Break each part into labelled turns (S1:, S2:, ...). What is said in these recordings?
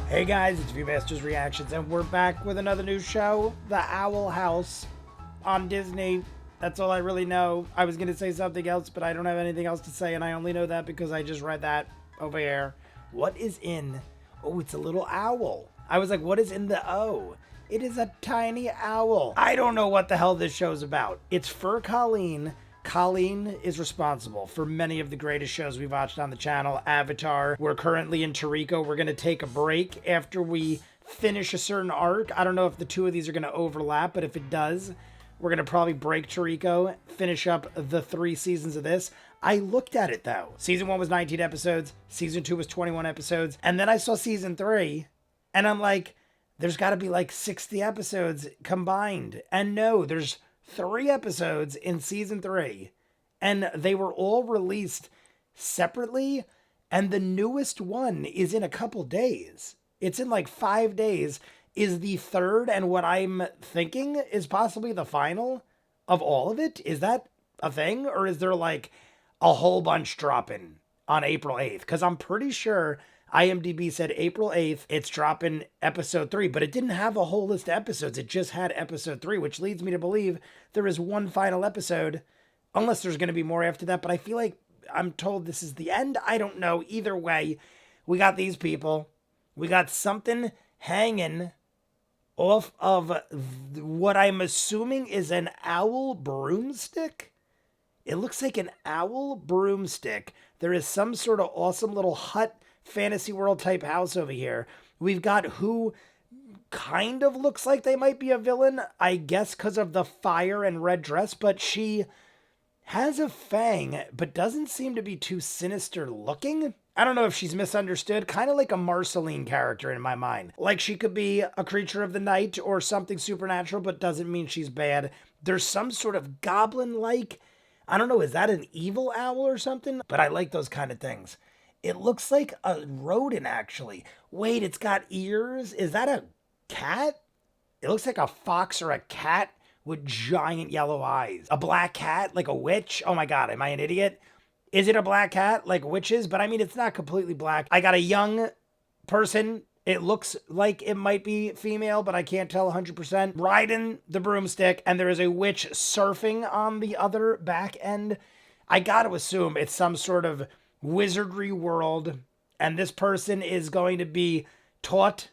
S1: Hey guys, it's ViewMasters Reactions, and we're back with another new show, The Owl House, on Disney. That's all I really know. I was going to say something else, but I don't have anything else to say, and I only know that because I just read that over here. What is in... Oh, it's a little owl. I was like, what is in the O? It is a tiny owl. I don't know what the hell this show's about. It's for Colleen. Colleen is responsible for many of the greatest shows we've watched on the channel. Avatar. We're currently in Toriko. We're going to take a break after we finish a certain arc. I don't know if the two of these are going to overlap, but if it does, we're going to probably break Toriko, finish up the 3 seasons of this. I looked at it, though. Season 1 was 19 episodes. Season 2 was 21 episodes. And then I saw Season 3, and I'm like, there's got to be like 60 episodes combined. And no, there's 3 episodes in Season 3. And they were all released separately. And the newest one is in a couple days. It's in like 5 days. Is the 3rd, and what I'm thinking is possibly the final of all of it? Is that a thing? Or is there like a whole bunch dropping on April 8th? Because I'm pretty sure IMDb said April 8th, it's dropping episode 3, but it didn't have a whole list of episodes. It just had episode 3, which leads me to believe there is one final episode, unless there's going to be more after that. But I feel like I'm told this is the end. I don't know. Either way, we got these people. We got something hanging off of what I'm assuming is an owl broomstick. It looks like an owl broomstick. There is some sort of awesome little hut fantasy world type house over here. We've got who kind of looks like they might be a villain, I guess because of the fire and red dress, but she has a fang, but doesn't seem to be too sinister looking. I don't know if she's misunderstood, kind of like a Marceline character in my mind. Like she could be a creature of the night or something supernatural, but doesn't mean she's bad. There's some sort of goblin-like, I don't know, is that an evil owl or something? But I like those kind of things. It looks like a rodent, actually. Wait, it's got ears? Is that a cat? It looks like a fox or a cat with giant yellow eyes. A black cat, like a witch? Oh my god, am I an idiot? Is it a black cat, like witches? But I mean, it's not completely black. I got a young person. It looks like it might be female, but I can't tell 100%. Riding the broomstick, and there is a witch surfing on the other back end. I gotta assume it's some sort of wizardry world, and this person is going to be taught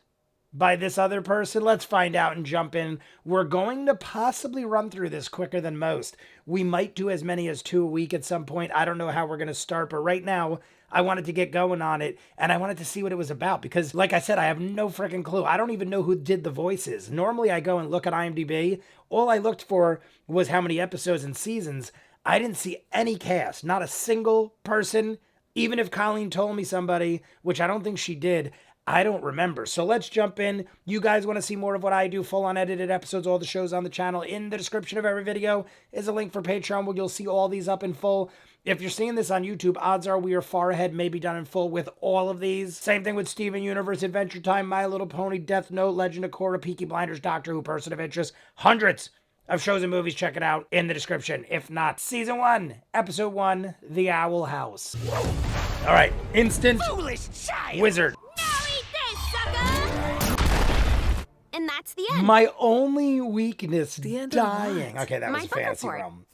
S1: by this other person. Let's find out and jump in. We're going to possibly run through this quicker than most. We might do as many as 2 a week at some point. I don't know how we're going to start, but right now I wanted to get going on it, and I wanted to see what it was about because, like I said, I have no freaking clue. I don't even know who did the voices. Normally I go and look at IMDb. All I looked for was how many episodes and seasons. I didn't see any cast, not a single person. Even if Colleen told me somebody, which I don't think she did, I don't remember. So let's jump in. You guys want to see more of what I do, full unedited episodes, all the shows on the channel. In the description of every video is a link for Patreon where you'll see all these up in full. If you're seeing this on YouTube, odds are we are far ahead, maybe done in full with all of these. Same thing with Steven Universe, Adventure Time, My Little Pony, Death Note, Legend of Korra, Peaky Blinders, Doctor Who, Person of Interest. Hundreds of shows and movies. Check it out in the description. If not, Season 1, Episode 1, The Owl House. All right, instant foolish child. Wizard.
S2: Now eat this, sucker! And that's the end.
S1: My only weakness, dying. Okay, that was a fantasy
S2: report.
S1: realm.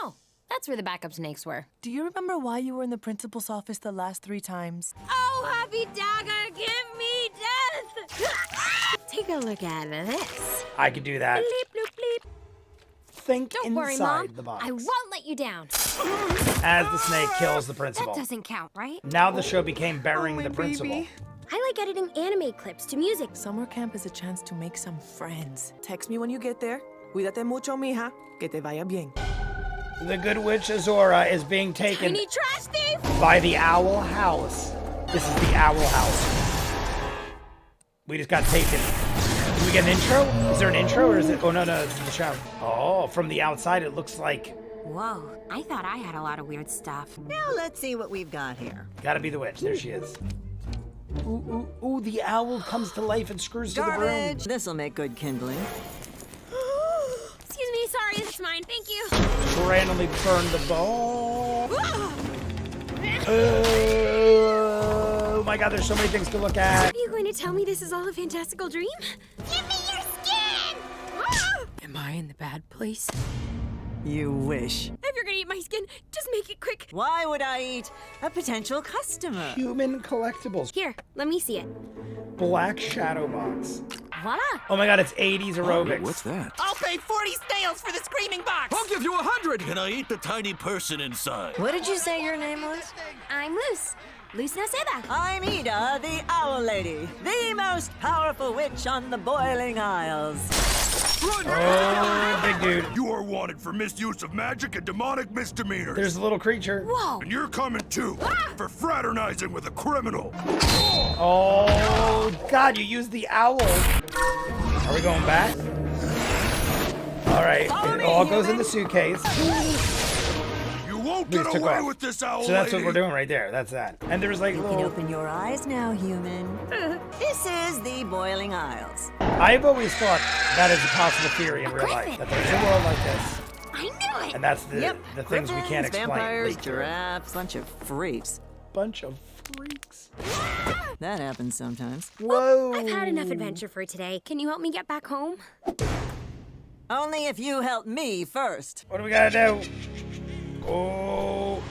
S2: Oh, that's where the backup snakes were.
S3: Do you remember why you were in the principal's office the last 3 times?
S2: Oh, Happy Dagger, give me death! Take a look at this.
S1: I could do that.
S2: Bleep, bloop, bleep.
S1: Think
S2: Don't
S1: inside
S2: worry, Mom.
S1: the box.
S2: I won't let you down.
S1: As the snake kills the principal.
S2: That doesn't count, right?
S1: Now the show became burying the principal.
S3: Baby.
S2: I like editing anime clips to music.
S3: Summer camp is a chance to make some friends. Text me when you get there. Cuídate mucho, mija. Que te vaya bien.
S1: The good witch Azora is being taken
S2: Tiny trash thief!
S1: by the Owl House. This is the Owl House. We just got taken. Did we get an intro? Is there an intro or is it? Oh, no, this is the show. Oh, from the outside, it looks like.
S2: Whoa, I thought I had a lot of weird stuff.
S4: Now let's see what we've got here.
S1: Gotta be the witch. There she is. Ooh, the owl comes to life and screws to the broom.
S4: Garbage! This'll make good kindling.
S2: Excuse me, sorry, it's mine, thank you.
S1: Randomly burn the ball. my god, there's so many things to look at.
S2: Are you going to tell me this is all a fantastical dream? Give me your skin! Am I in the bad place?
S4: You wish.
S2: If you're gonna eat my skin, just make it quick.
S4: Why would I eat a potential customer?
S1: Human collectibles.
S2: Here, let me see it.
S1: Black shadow box.
S2: Voila!
S1: Oh my god, it's 80s aerobics.
S5: What's that?
S6: I'll pay 40 snails for the screaming box!
S5: I'll give you 100!
S7: Can I eat the tiny person inside?
S4: What did you say your name was?
S2: I'm Luz. Luz Naceda.
S4: I'm Ida, the Owl Lady, the most powerful witch on the Boiling Isles.
S1: Oh, big dude.
S7: You are wanted for misuse of magic and demonic misdemeanors.
S1: There's a little creature.
S2: Whoa!
S7: And you're coming too, for fraternizing with a criminal.
S1: Oh, God, you used the owl. Are we going back? All right, it all goes in the suitcase.
S7: You won't
S1: Luz
S7: get
S1: took
S7: away
S1: off.
S7: with this, owl
S1: So that's what
S7: lady.
S1: we're doing right there. That's that. And there's like
S4: You can
S1: little...
S4: open your eyes now, human. This is the Boiling Isles.
S1: I've always thought that is a possible theory in real life, that there's a world like this.
S2: I knew it!
S1: And that's the things we can't
S4: Griffins,
S1: explain.
S4: vampires,
S1: Leaked through.
S4: giraffes, bunch of freaks.
S1: Bunch of freaks.
S4: That happens sometimes.
S1: Whoa.
S2: I've had enough adventure for today. Can you help me get back home?
S4: Only if you help me first.
S1: What do we gotta do? Oh.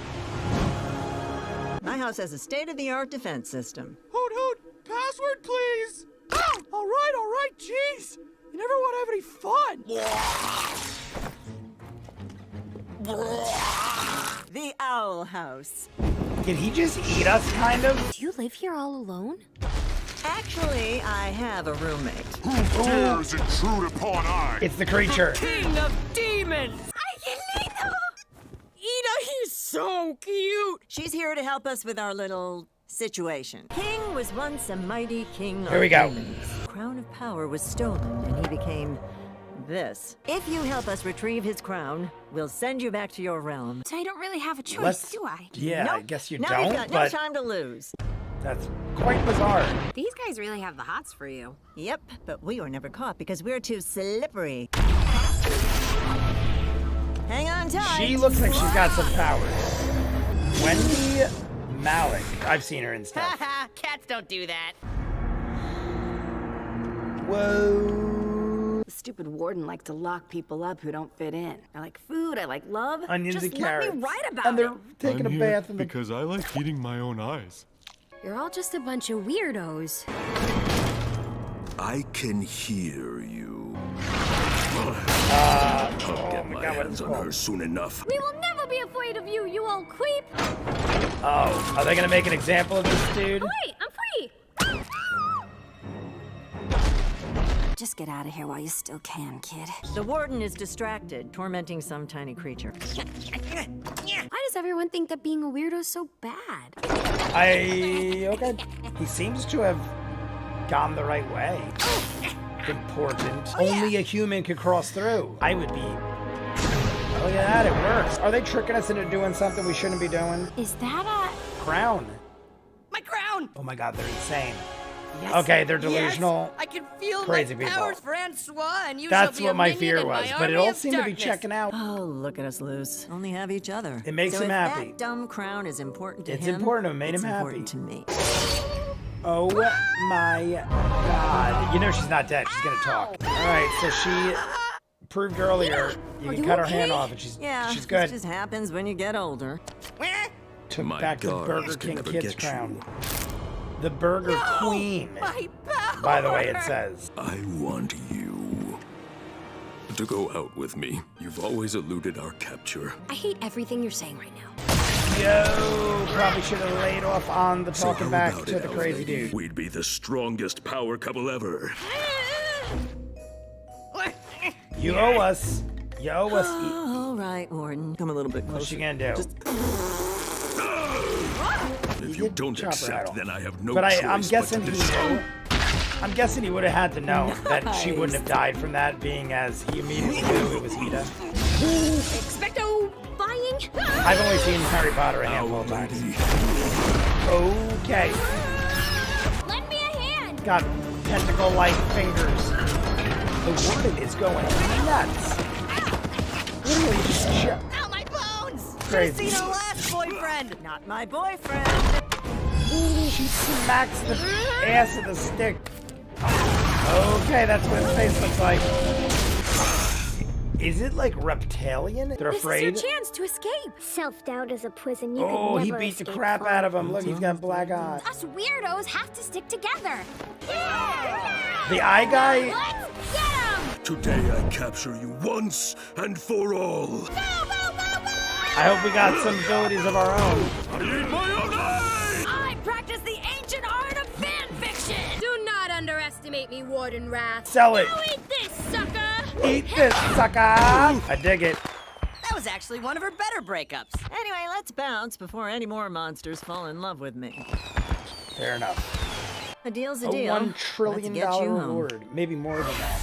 S4: My house has a state-of-the-art defense system.
S6: Hoot hoot! Password, please! Oh, all right, jeez! You never want to have any fun!
S4: The Owl House.
S1: Did he just eat us, kind of?
S2: Do you live here all alone?
S4: Actually, I have a roommate.
S7: Who dares intrude upon I?
S1: It's the creature.
S6: King of demons!
S2: Angelito!
S6: Ida, he's so cute!
S4: She's here to help us with our little situation. King was once a mighty king of
S1: Here we go.
S4: demons. Crown of power was stolen, and he became this. If you help us retrieve his crown, we'll send you back to your realm.
S2: So I don't really have a choice,
S1: Let's-
S2: do I?
S1: Yeah, I
S4: Nope.
S1: guess you
S4: now
S1: don't,
S4: you've got
S1: but
S4: no time to lose.
S1: that's quite bizarre.
S2: These guys really have the hots for you.
S4: Yep, but we were never caught because we're too slippery. Hang on tight.
S1: She looks like she's got some powers. Wendie Malick. I've seen her in stuff.
S6: Haha, cats don't do that.
S1: Whoa.
S8: The stupid warden likes to lock people up who don't fit in. I like food, I like love.
S1: Onions
S8: Just
S1: and
S8: let
S1: carrots.
S8: me write about
S1: and they're
S8: it.
S1: taking a
S9: I'm
S1: bath
S9: here
S1: in the...
S9: because I like eating my own eyes.
S2: You're all just a bunch of weirdos.
S7: I can hear you.
S1: Oh
S7: Get
S1: my
S7: my
S1: god, what is
S7: hands
S1: it
S7: on her
S1: called?
S7: soon enough.
S2: We will never be afraid of you, you old creep!
S1: Oh, are they gonna make an example of this dude?
S2: Wait, I'm free!
S8: Just get out of here while you still can, kid.
S4: The warden is distracted, tormenting some tiny creature.
S2: Why does everyone think that being a weirdo is so bad?
S1: Okay. He seems to have gone the right way. Important. Only a human could cross through. I would be... Oh, look at that, it works. Are they tricking us into doing something we shouldn't be doing?
S2: Is that a...
S1: Crown.
S6: My crown!
S1: Oh my god, they're insane.
S6: Yes.
S1: Okay, they're delusional.
S6: Yes, I can feel
S1: Crazy
S6: my
S1: people.
S6: powers, Francois, and you
S1: That's
S6: shall be
S1: what
S6: a
S1: my
S6: minion
S1: fear
S6: in
S1: was,
S6: my
S1: but it
S6: army
S1: all
S6: of
S1: seemed to be
S6: darkness.
S1: checking out.
S4: Oh, look at us, Luz. Only have each other.
S1: It makes
S4: so
S1: him
S4: if
S1: happy.
S4: That dumb crown is important to
S1: It's
S4: him.
S1: important to him, made
S4: it's
S1: him happy.
S4: important to me.
S1: Oh my god. You know she's not dead, she's gonna talk. Alright, so she proved earlier you
S2: Are
S1: can
S2: you
S1: cut her
S2: okay?
S1: hand off and she's
S4: Yeah,
S1: she's
S4: this
S1: good.
S4: just happens when you get older.
S1: Took
S7: My
S1: back the
S7: guards
S1: Burger
S7: can
S1: King
S7: never
S1: Kids
S7: get
S1: crown.
S7: you.
S1: The Burger Queen.
S6: My power!
S1: By the way, it says.
S7: I want you to go out with me. You've always eluded our capture.
S2: I hate everything you're saying right now.
S1: Yo, probably should have laid off on the
S7: So
S1: talking
S7: how
S1: back
S7: about
S1: to
S7: it,
S1: the
S7: owl
S1: crazy
S7: lady?
S1: dude.
S7: We'd be the strongest power couple ever.
S1: You owe us. You owe us.
S4: All right, Warden. Come a little bit
S1: What's
S4: closer.
S1: she gonna do?
S7: If you don't
S1: chop her head
S7: accept,
S1: off.
S7: then I have no
S1: But
S7: choice
S1: I'm guessing
S7: but to
S1: he
S7: destroy.
S1: knew. I'm guessing he would have had to know that she wouldn't have died from that, being as he immediately knew it was Ida.
S2: Expecto flying!
S1: I've only seen Harry Potter a handful
S7: Owl
S1: of times.
S7: lady.
S1: Okay.
S2: Lend me a hand!
S1: Got tentacle-like fingers. The warden is going nuts. Literally just
S6: Ow, my bones!
S1: crazy.
S6: Christina last boyfriend!
S4: Not my boyfriend.
S1: She smacks the ass of the stick. Okay, that's what his face looks like. Is it like reptilian? They're afraid?
S2: This is your chance to escape.
S5: Self-doubt is a prison you
S1: Oh,
S5: could
S1: he
S5: never
S1: beat the
S5: escape
S1: crap
S5: from.
S1: out of him. Look, he's got black eye.
S2: Us weirdos have to stick together.
S1: The eye guy?
S2: Let's get him!
S7: Today I capture you once and for all.
S1: I hope we got some abilities of our own.
S7: I need my own eye!
S2: I practice the ancient art of fan fiction. Do not underestimate me, Warden Wrath.
S1: Sell it.
S2: Now eat this, sucker.
S1: Eat this, sucker! I dig it.
S4: That was actually one of her better breakups. Anyway, let's bounce before any more monsters fall in love with me.
S1: Fair enough.
S4: A deal's a
S1: A
S4: deal.
S1: $1 trillion
S4: Let's get you home.
S1: reward. Maybe more than that.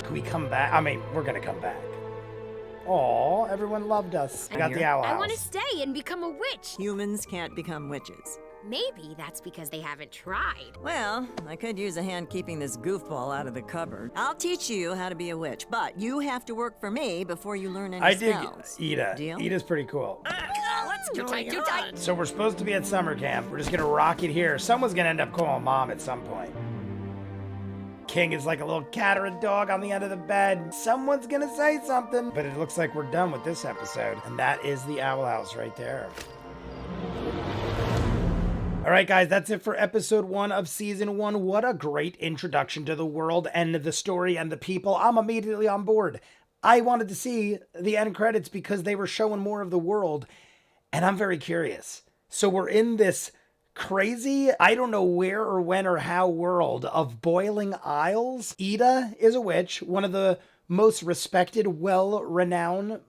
S1: Can we come back? I mean, we're gonna come back. Aw, everyone loved us. I got the owl
S2: I
S1: house.
S2: want to stay and become a witch.
S4: Humans can't become witches.
S2: Maybe that's because they haven't tried.
S4: Well, I could use a hand keeping this goofball out of the cupboard. I'll teach you how to be a witch, but you have to work for me before you learn any
S1: I dig
S4: spells.
S1: Ida.
S4: Deal?
S1: Ida's pretty cool.
S4: Let's too tight.
S1: So we're supposed to be at summer camp. We're just gonna rock it here. Someone's gonna end up calling mom at some point. King is like a little cat or a dog on the end of the bed. Someone's gonna say something. But it looks like we're done with this episode. And that is the owl house right there. All right, guys, that's it for episode 1 of season 1. What a great introduction to the world and the story and the people. I'm immediately on board. I wanted to see the end credits because they were showing more of the world, and I'm very curious. So we're in this crazy, I don't know where or when or how world of boiling isles. Ida is a witch, one of the most respected, well-renowned.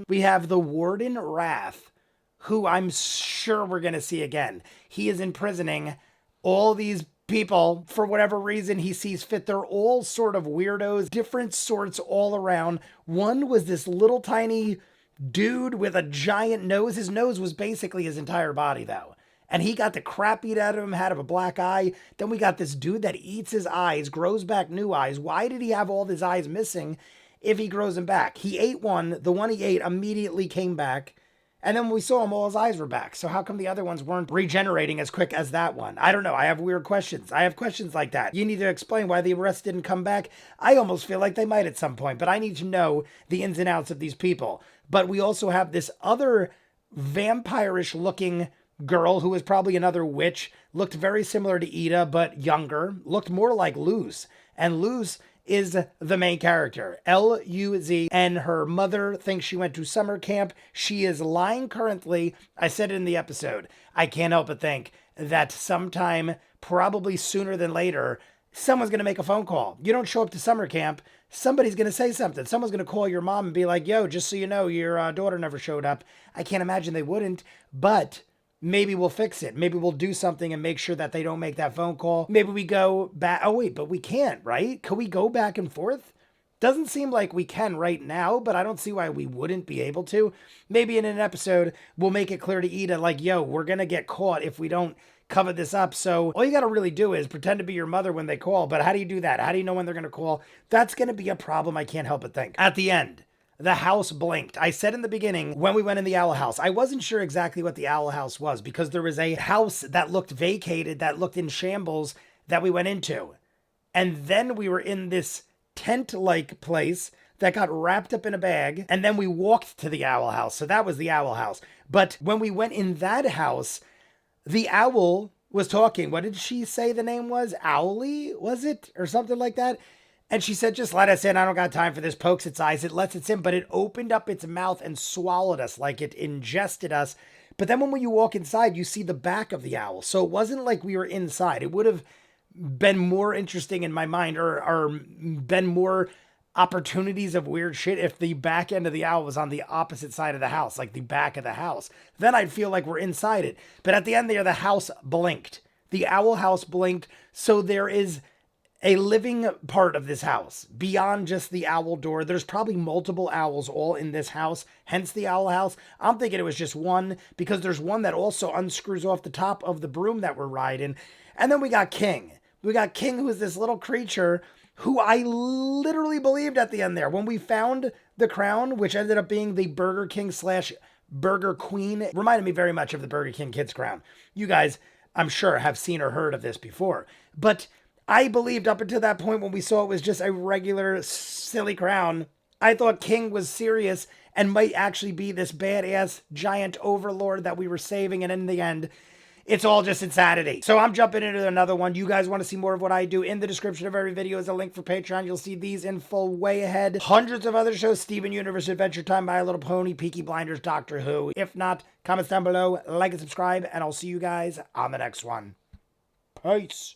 S1: We have the Warden Wrath, who I'm sure we're going to see again. He is imprisoning all these people for whatever reason he sees fit. They're all sort of weirdos, different sorts all around. One was this little tiny dude with a giant nose. His nose was basically his entire body, though. And he got the crap beat out of him, had a black eye. Then we got this dude that eats his eyes, grows back new eyes. Why did he have all his eyes missing if he grows them back? He ate one. The one he ate immediately came back. And then when we saw him, all his eyes were back. So how come the other ones weren't regenerating as quick as that one? I don't know. I have weird questions. I have questions like that. You need to explain why the rest didn't come back. I almost feel like they might at some point, but I need to know the ins and outs of these people. But we also have this other vampire-ish looking girl who is probably another witch. Looked very similar to Ida, but younger. Looked more like Luz. And Luz is the main character, Luz, and her mother thinks she went to summer camp. She is lying currently. I said it in the episode. I can't help but think that sometime, probably sooner than later, someone's going to make a phone call. You don't show up to summer camp, somebody's going to say something. Someone's going to call your mom and be like, yo, just so you know, your daughter never showed up. I can't imagine they wouldn't, but maybe we'll fix it. Maybe we'll do something and make sure that they don't make that phone call. Maybe we go back. Oh, wait, but we can't, right? Can we go back and forth? Doesn't seem like we can right now, but I don't see why we wouldn't be able to. Maybe in an episode, we'll make it clear to Ida, like, yo, we're going to get caught if we don't cover this up. So all you got to really do is pretend to be your mother when they call. But how do you do that? How do you know when they're going to call? That's going to be a problem. I can't help but think. At the end, the house blinked. I said in the beginning, when we went in the owl house, I wasn't sure exactly what the owl house was because there was a house that looked vacated, that looked in shambles that we went into. And then we were in this tent-like place that got wrapped up in a bag. And then we walked to the owl house. So that was the owl house. But when we went in that house, the owl was talking. What did she say the name was? Owly, was it? Or something like that? And she said, just let us in. I don't got time for this. Pokes its eyes. It lets us in. But it opened up its mouth and swallowed us like it ingested us. But then when you walk inside, you see the back of the owl. So it wasn't like we were inside. It would have been more interesting in my mind or been more opportunities of weird shit if the back end of the owl was on the opposite side of the house, like the back of the house. Then I'd feel like we're inside it. But at the end there, the house blinked. The owl house blinked. So there is a living part of this house beyond just the owl door. There's probably multiple owls all in this house, hence the owl house. I'm thinking it was just one because there's one that also unscrews off the top of the broom that we're riding. And then we got King. We got King, who is this little creature who I literally believed at the end there. When we found the crown, which ended up being the Burger King / Burger Queen. It reminded me very much of the Burger King Kids Crown. You guys, I'm sure, have seen or heard of this before. But I believed up until that point when we saw it was just a regular silly crown. I thought King was serious and might actually be this badass giant overlord that we were saving, and in the end, it's all just insanity. So I'm jumping into another one. You guys want to see more of what I do? In the description of every video is a link for Patreon. You'll see these in full way ahead. Hundreds of other shows: Steven Universe, Adventure Time, My Little Pony, Peaky Blinders, Doctor Who. If not, comments down below, like and subscribe, and I'll see you guys on the next one. Peace.